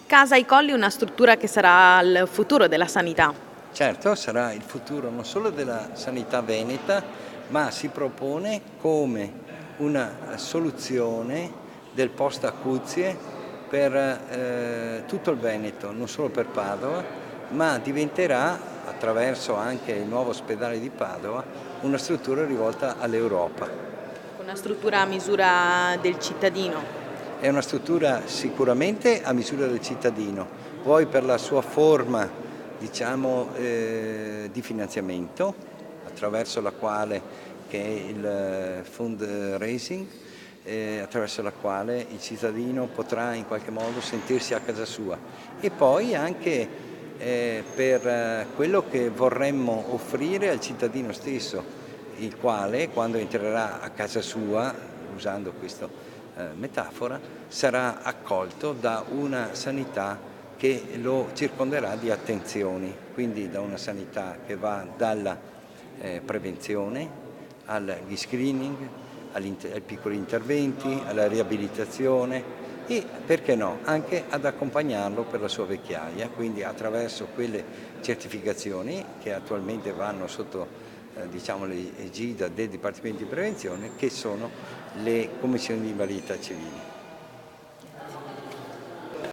Casa ai Colli è una struttura che sarà il futuro della sanità. Certo, sarà il futuro non solo della sanità veneta, ma si propone come una soluzione del post acuzie per tutto il Veneto, non solo per Padova, ma diventerà, attraverso anche il nuovo ospedale di Padova, una struttura rivolta all'Europa. Una struttura a misura del cittadino. È una struttura sicuramente a misura del cittadino, poi per la sua forma, diciamo, di finanziamento, attraverso la quale, che è il fundraising, attraverso la quale il cittadino potrà in qualche modo sentirsi a casa sua, e poi anche per quello che vorremmo offrire al cittadino stesso, il quale, quando entrerà a casa sua, usando questa metafora, sarà accolto da una sanità che lo circonderà di attenzioni, quindi da una sanità che va dalla prevenzione agli screening, ai piccoli interventi, alla riabilitazione e, perché no, anche ad accompagnarlo per la sua vecchiaia, quindi attraverso quelle certificazioni che attualmente vanno sotto diciamo, l'egida del Dipartimento di Prevenzione, che sono le commissioni di invalidità civili.